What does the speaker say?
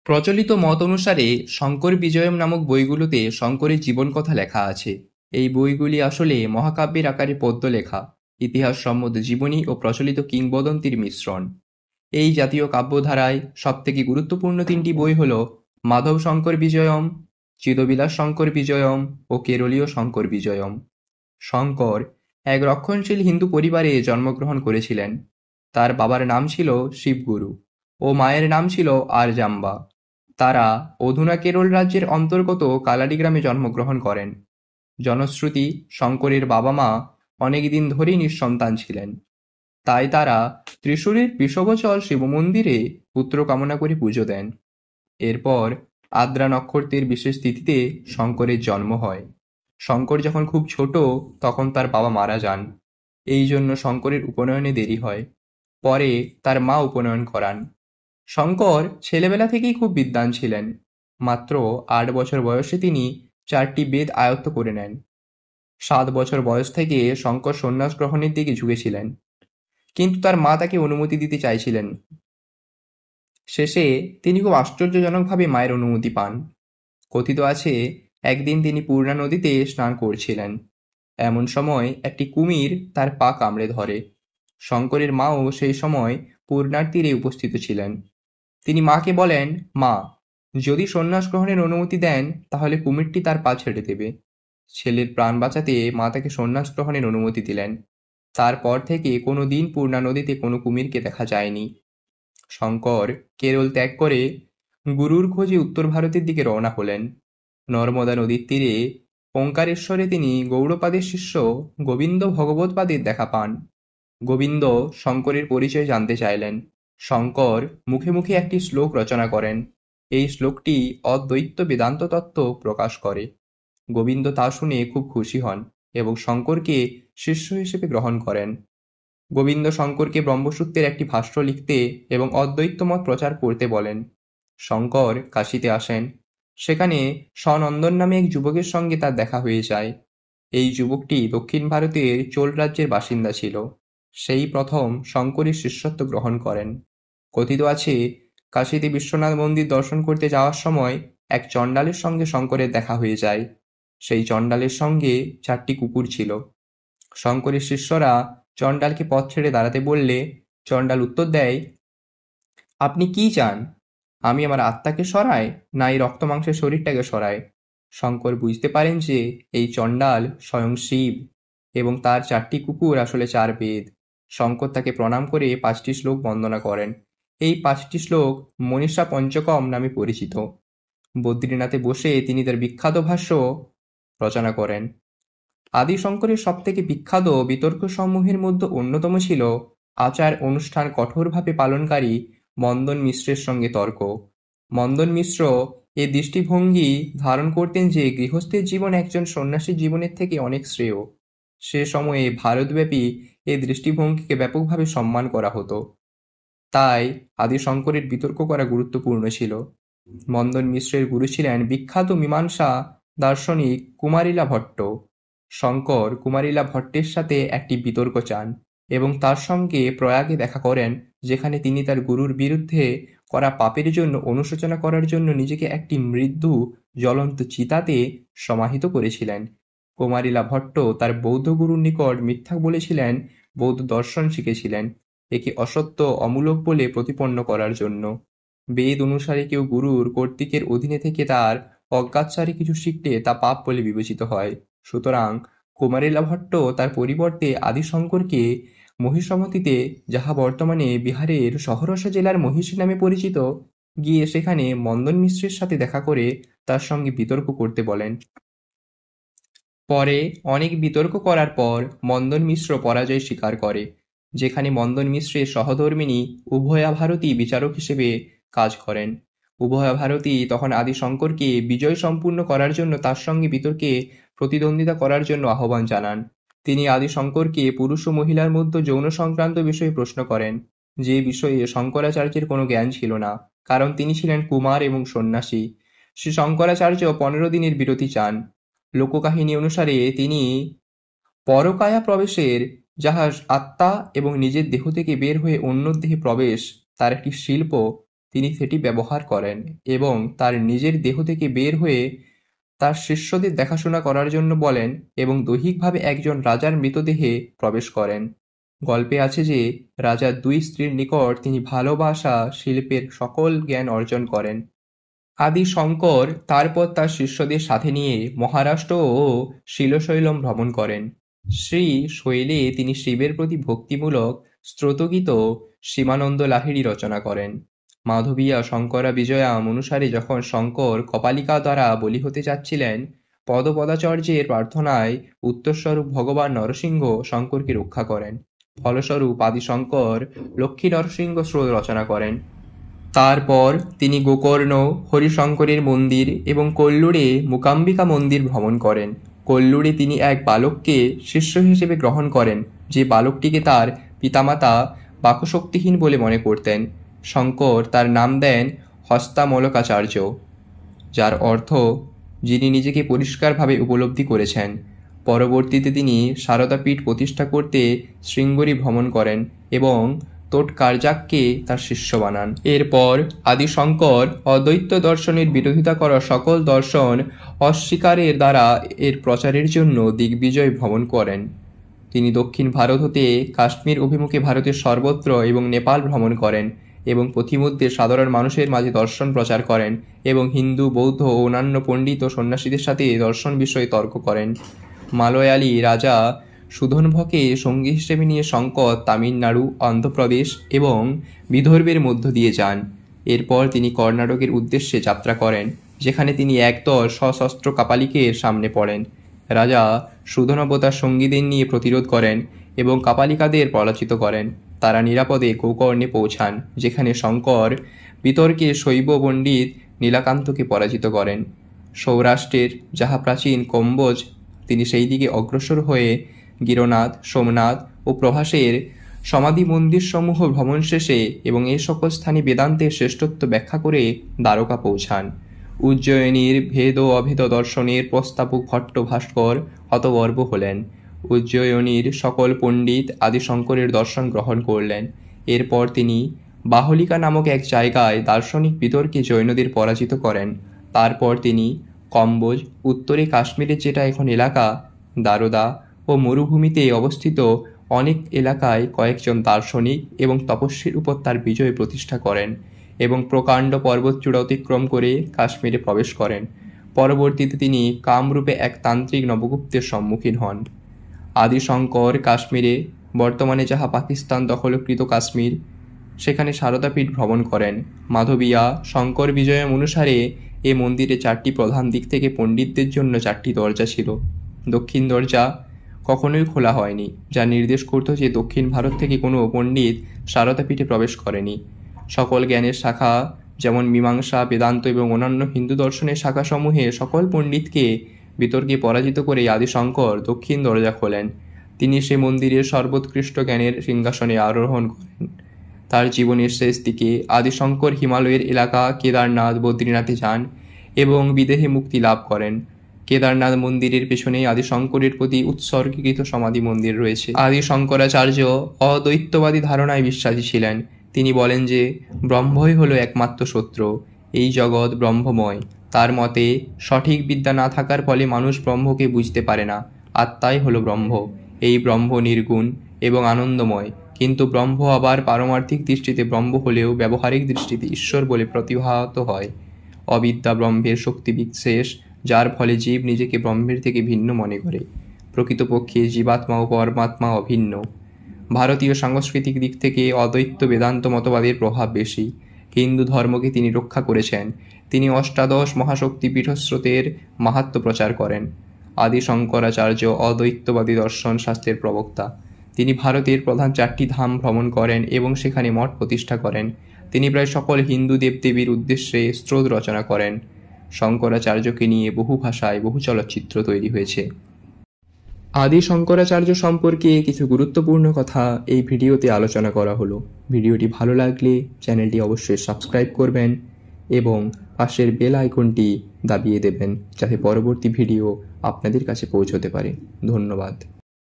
প্রচলিত মত অনুসারে শঙ্কর বিজয়ম নামক বইগুলোতে শঙ্করের জীবনকথা লেখা আছে। এই বইগুলি আসলে মহাকাব্যের আকারে পদ্য লেখা, ইতিহাসসম্মত জীবনী ও প্রচলিত কিংবদন্তির মিশ্রণ। এই জাতীয় কাব্যধারায় সবথেকে গুরুত্বপূর্ণ তিনটি বই হল মাধব শঙ্কর বিজয়ম, চিদবিলাস শঙ্কর বিজয়ম ও কেরলীয় শঙ্কর বিজয়ম। শঙ্কর এক রক্ষণশীল হিন্দু পরিবারে জন্মগ্রহণ করেছিলেন। তার বাবার নাম ছিল শিবগুরু ও মায়ের নাম ছিল আরজাম্বা। তারা অধুনা কেরল রাজ্যের অন্তর্গত কালাডি গ্রামে জন্মগ্রহণ করেন। জনশ্রুতি, শঙ্করের বাবা-মা অনেকদিন ধরেই নিঃসন্তান ছিলেন। তাই তারা ত্রিশূরের বৃষভচল শিবমন্দিরে পুত্র কামনা করে পুজো দেন। এরপর আদ্রা নক্ষত্রের বিশেষ তিথিতে শঙ্করের জন্ম হয়। শঙ্কর যখন খুব ছোট তখন তার বাবা মারা যান। এই জন্য শঙ্করের উপনয়নে দেরি হয়। পরে তার মা উপনয়ন করান। শঙ্কর ছেলেবেলা থেকেই খুব বিদ্বান ছিলেন। মাত্র ৮ বছর বয়সে তিনি ৪টি বেদ আয়ত্ত করে নেন। ৭ বছর বয়স থেকে শঙ্কর সন্ন্যাস গ্রহণের দিকে ঝুঁকেছিলেন, কিন্তু তার মা তাকে অনুমতি দিতে চাইছিলেন। শেষে তিনি খুব আশ্চর্যজনকভাবে মায়ের অনুমতি পান। কথিত আছে, একদিন তিনি পূর্ণা নদীতে স্নান করছিলেন। এমন সময় একটি কুমির তার পা কামড়ে ধরে। শঙ্করের মাও সেই সময় পূর্ণার তীরে উপস্থিত ছিলেন। তিনি মাকে বলেন, মা, যদি সন্ন্যাস গ্রহণের অনুমতি দেন তাহলে কুমিরটি তার পা ছেড়ে দেবে। ছেলের প্রাণ বাঁচাতে মা তাকে সন্ন্যাস গ্রহণের অনুমতি দিলেন। তারপর থেকে কোনো দিন পূর্ণা নদীতে কোনো কুমিরকে দেখা যায়নি। শঙ্কর কেরল ত্যাগ করে গুরুর খোঁজে উত্তর ভারতের দিকে রওনা হলেন। নর্মদা নদীর তীরে ওঙ্কারেশ্বরে তিনি গৌড়পাদের শিষ্য গোবিন্দ ভগবৎপাদের দেখা পান। গোবিন্দ শঙ্করের পরিচয় জানতে চাইলেন। শঙ্কর মুখে মুখে একটি শ্লোক রচনা করেন। এই শ্লোকটি অদ্বৈত বেদান্ত তত্ত্ব প্রকাশ করে। গোবিন্দ তা শুনে খুব খুশি হন এবং শঙ্করকে শিষ্য হিসেবে গ্রহণ করেন। গোবিন্দ শঙ্করকে ব্রহ্মসূত্রের একটি ভাষ্য লিখতে এবং অদ্বৈত মত প্রচার করতে বলেন। শঙ্কর কাশীতে আসেন। সেখানে সনন্দন নামে এক যুবকের সঙ্গে তার দেখা হয়ে যায়। এই যুবকটি দক্ষিণ ভারতের চোল রাজ্যের বাসিন্দা ছিল। সেই প্রথম শঙ্করের শিষ্যত্ব গ্রহণ করেন। কথিত আছে, কাশীতে বিশ্বনাথ মন্দির দর্শন করতে যাওয়ার সময় এক চণ্ডালের সঙ্গে শঙ্করের দেখা হয়ে যায়। সেই চণ্ডালের সঙ্গে ৪টি কুকুর ছিল। শঙ্করের শিষ্যরা চণ্ডালকে পথ ছেড়ে দাঁড়াতে বললে চণ্ডাল উত্তর দেয়, আপনি কি চান? আমি আমার আত্মাকে সরাই, না এই রক্ত মাংসের শরীরটাকে সরাই? শঙ্কর বুঝতে পারেন যে এই চণ্ডাল স্বয়ং শিব এবং তার ৪টি কুকুর আসলে ৪ বেদ। শঙ্কর তাকে প্রণাম করে ৫টি শ্লোক বন্দনা করেন। এই ৫টি শ্লোক মনীষা পঞ্চকম নামে পরিচিত। বদ্রীনাথে বসে তিনি তার বিখ্যাত ভাষ্য রচনা করেন। আদি শঙ্করের সবথেকে বিখ্যাত বিতর্কসমূহের মধ্যে অন্যতম ছিল আচার অনুষ্ঠান কঠোরভাবে পালনকারী মন্দন মিশ্রের সঙ্গে তর্ক। মন্দন মিশ্র এ দৃষ্টিভঙ্গি ধারণ করতেন যে গৃহস্থের জীবন একজন সন্ন্যাসীর জীবনের থেকে অনেক শ্রেয়। সে সময়ে ভারতব্যাপী এ দৃষ্টিভঙ্গিকে ব্যাপকভাবে সম্মান করা হতো। তাই আদি শঙ্করের বিতর্ক করা গুরুত্বপূর্ণ ছিল। মন্দন মিশ্রের গুরু ছিলেন বিখ্যাত মীমাংসা দার্শনিক কুমারিলা ভট্ট। শঙ্কর কুমারিলা ভট্টের সাথে একটি বিতর্ক চান এবং তার সঙ্গে প্রয়াগে দেখা করেন, যেখানে তিনি তার গুরুর বিরুদ্ধে করা পাপের জন্য অনুশোচনা করার জন্য নিজেকে একটি মৃত্যু জ্বলন্ত চিতাতে সমাহিত করেছিলেন। কুমারিলা ভট্ট তার বৌদ্ধ গুরুর নিকট মিথ্যা বলেছিলেন, বৌদ্ধ দর্শন শিখেছিলেন, একে অসত্য অমূলক বলে প্রতিপন্ন করার জন্য। বেদ অনুসারে কেউ গুরুর কর্তৃকের অধীনে থেকে তার অজ্ঞাতসারে কিছু শিখলে তা পাপ বলে বিবেচিত হয়। সুতরাং কুমারিলা ভট্ট তার পরিবর্তে আদি শঙ্করকে মহিষমতিতে, যাহা বর্তমানে বিহারের সহরসা জেলার মহিষী নামে পরিচিত, গিয়ে সেখানে মন্দন মিশ্রের সাথে দেখা করে তার সঙ্গে বিতর্ক করতে বলেন। পরে অনেক বিতর্ক করার পর মন্দন মিশ্র পরাজয় স্বীকার করে। যেখানে মন্দন মিশ্রের সহধর্মিণী উভয়া ভারতী বিচারক হিসেবে কাজ করেন। উভয়া ভারতী তখন আদি শঙ্করকে বিজয় সম্পূর্ণ করার জন্য তার সঙ্গে বিতর্কে প্রতিদ্বন্দ্বিতা করার জন্য আহ্বান জানান। তিনি আদি শঙ্করকে পুরুষ ও মহিলার মধ্যে যৌন সংক্রান্ত বিষয়ে প্রশ্ন করেন, যে বিষয়ে শঙ্করাচার্যের কোনো জ্ঞান ছিল না, কারণ তিনি ছিলেন কুমার এবং সন্ন্যাসী। শ্রী শঙ্করাচার্য ১৫ দিনের বিরতি চান। লোককাহিনী অনুসারে তিনি পরকায়া প্রবেশের, যাহা আত্মা এবং নিজের দেহ থেকে বের হয়ে অন্য দেহে প্রবেশ, তার একটি শিল্প তিনি সেটি ব্যবহার করেন এবং তার নিজের দেহ থেকে বের হয়ে তার শিষ্যদের দেখাশোনা করার জন্য বলেন এবং দৈহিকভাবে একজন রাজার মৃতদেহে প্রবেশ করেন। গল্পে আছে যে রাজার 2 স্ত্রীর নিকট তিনি ভালোবাসা শিল্পের সকল জ্ঞান অর্জন করেন। আদি শঙ্কর তারপর তার শিষ্যদের সাথে নিয়ে মহারাষ্ট্র ও শিলশৈলম ভ্রমণ করেন। শ্রী শৈলে তিনি শিবের প্রতি ভক্তিমূলক স্ত্রোতগীত সীমানন্দ লাহিড়ী রচনা করেন। মাধবীয়া শঙ্করা বিজয়াম অনুসারে যখন শঙ্কর কপালিকা দ্বারা বলি হতে যাচ্ছিলেন, পদপদাচার্যের প্রার্থনায় উত্তরস্বরূপ ভগবান নরসিংহ শঙ্করকে রক্ষা করেন। ফলস্বরূপ আদি শঙ্কর লক্ষ্মী নরসিংহ স্রোত রচনা করেন। তারপর তিনি গোকর্ণ, হরিশঙ্করের মন্দির এবং কল্লুরে মূকাম্বিকা মন্দির ভ্রমণ করেন। কল্লুরে তিনি এক বালককে শিষ্য হিসেবে গ্রহণ করেন, যে বালকটিকে তার পিতামাতা বাকশক্তিহীন বলে মনে করতেন। শঙ্কর তার নাম দেন হস্তামলকাচার্য, যার অর্থ যিনি নিজেকে পরিষ্কারভাবে উপলব্ধি করেছেন। পরবর্তীতে তিনি সারদাপীঠ প্রতিষ্ঠা করতে শৃঙ্গেরি ভ্রমণ করেন এবং তোটকারজাককে তার শিষ্য বানান। এরপর আদি শঙ্কর অদ্বৈত দর্শনের বিরোধিতা করা সকল দর্শন অস্বীকারের দ্বারা এর প্রচারের জন্য দিগ্বিজয় ভ্রমণ করেন। তিনি দক্ষিণ ভারত হতে কাশ্মীর অভিমুখে ভারতের সর্বত্র এবং নেপাল ভ্রমণ করেন এবং পথিমধ্যে সাধারণ মানুষের মাঝে দর্শন প্রচার করেন এবং হিন্দু, বৌদ্ধ ও অন্যান্য পণ্ডিত ও সন্ন্যাসীদের সাথে দর্শন বিষয়ে তর্ক করেন। মালয়ালি রাজা সুধনভকে সঙ্গী হিসেবে নিয়ে শঙ্কর তামিলনাড়ু, অন্ধ্রপ্রদেশ এবং বিদর্ভের মধ্য দিয়ে যান। এরপর তিনি কর্ণাটকের উদ্দেশ্যে যাত্রা করেন, যেখানে তিনি একদল সশস্ত্র কাপালিকের সামনে পড়েন। রাজা সুধনভ তার সঙ্গীদের নিয়ে প্রতিরোধ করেন এবং কাপালিকাদের পরাজিত করেন। তারা নিরাপদে গোকর্ণে পৌঁছান, যেখানে শঙ্কর বিতর্কে শৈব পণ্ডিত নীলাকান্তকে পরাজিত করেন। সৌরাষ্ট্রের যাহা প্রাচীন কম্বোজ, তিনি সেই দিকে অগ্রসর হয়ে গিরনাথ, সোমনাথ ও প্রভাসের সমাধি মন্দিরসমূহ ভ্রমণ শেষে এবং এই সকল স্থানে বেদান্তের শ্রেষ্ঠত্ব ব্যাখ্যা করে দ্বারকা পৌঁছান। উজ্জয়িনীর ভেদ ও অভেদ দর্শনের প্রস্তাবক ভট্ট ভাস্কর হতগর্ব হলেন। উজ্জয়িনীর সকল পণ্ডিত আদি শঙ্করের দর্শন গ্রহণ করলেন। এরপর তিনি বাহলিকা নামক এক জায়গায় দার্শনিক বিতর্কে জৈনদের পরাজিত করেন। তারপর তিনি কম্বোজ, উত্তরে কাশ্মীরের যেটা এখন এলাকা, দারোদা ও মরুভূমিতে অবস্থিত অনেক এলাকায় কয়েকজন দার্শনিক এবং তপস্বীর উপর তার বিজয় প্রতিষ্ঠা করেন এবং প্রকাণ্ড পর্বতচূড়া অতিক্রম করে কাশ্মীরে প্রবেশ করেন। পরবর্তীতে তিনি কামরূপে এক তান্ত্রিক নবগুপ্তের সম্মুখীন হন। আদি শঙ্কর কাশ্মীরে, বর্তমানে যাহা পাকিস্তান দখলকৃত কাশ্মীর, সেখানে সারদাপীঠ ভ্রমণ করেন। মাধবীয়া শঙ্কর বিজয়ম অনুসারে এ মন্দিরে 4টি প্রধান দিক থেকে পণ্ডিতদের জন্য 4টি দরজা ছিল। দক্ষিণ দরজা কখনোই খোলা হয়নি, যা নির্দেশ করত যে দক্ষিণ ভারত থেকে কোনো পণ্ডিত সারদাপীঠে প্রবেশ করেনি। সকল জ্ঞানের শাখা, যেমন মীমাংসা, বেদান্ত এবং অন্যান্য হিন্দু দর্শনের শাখাসমূহে সকল পণ্ডিতকে বিতর্কে পরাজিত করে আদি শঙ্কর দক্ষিণ দরজা খোলেন। তিনি সে মন্দিরের সর্বোৎকৃষ্ট জ্ঞানের সিংহাসনে আরোহণ করেন। তার জীবনের শেষ দিকে আদি শঙ্কর হিমালয়ের এলাকা কেদারনাথ, বদ্রীনাথে যান এবং বিদেহে মুক্তি লাভ করেন। কেদারনাথ মন্দিরের পেছনে আদি শঙ্করের প্রতি উৎসর্গীকৃত সমাধি মন্দির রয়েছে। আদি শঙ্করাচার্য অদ্বৈতবাদী ধারণায় বিশ্বাসী ছিলেন। তিনি বলেন যে ব্রহ্মই হলো একমাত্র সত্য, এই জগৎ ব্রহ্মময়। তার মতে সঠিক বিদ্যা না থাকার ফলে মানুষ ব্রহ্মকে বুঝতে পারে না। আত্মাই হলো ব্রহ্ম। এই ব্রহ্ম নির্গুণ এবং আনন্দময়, কিন্তু ব্রহ্ম আবার পারমার্থিক দৃষ্টিতে ব্রহ্ম হলেও ব্যবহারিক দৃষ্টিতে ঈশ্বর বলে প্রতিভাত হয়। অবিদ্যা ব্রহ্মের শক্তি বিশেষ, যার ফলে জীব নিজেকে ব্রহ্মের থেকে ভিন্ন মনে করে। প্রকৃতপক্ষে জীবাত্মা ও পরমাত্মা অভিন্ন। ভারতীয় সাংস্কৃতিক দিক থেকে অদ্বৈত বেদান্ত মতবাদের প্রভাব বেশি। হিন্দু ধর্মকে তিনি রক্ষা করেছেন। তিনি অষ্টাদশ মহাশক্তি পীঠস্রোতের মাহাত্ম্য প্রচার করেন। আদি শঙ্করাচার্য অদ্বৈতবাদী দর্শন শাস্ত্রের প্রবক্তা। তিনি ভারতের প্রধান 4টি ধাম ভ্রমণ করেন এবং সেখানে মঠ প্রতিষ্ঠা করেন। তিনি প্রায় সকল হিন্দু দেবদেবীর উদ্দেশ্যে স্ত্রোত রচনা করেন। শঙ্করাচার্যকে নিয়ে বহু ভাষায় বহু চলচ্চিত্র তৈরি হয়েছে। আদি শঙ্করাচার্য সম্পর্কে কিছু গুরুত্বপূর্ণ কথা এই ভিডিওতে আলোচনা করা হলো। ভিডিওটি ভালো লাগলে চ্যানেলটি অবশ্যই সাবস্ক্রাইব করবেন এবং পাশের বেল আইকনটি দাবিয়ে দেবেন, যাতে পরবর্তী ভিডিও আপনাদের কাছে পৌঁছতে পারে। ধন্যবাদ।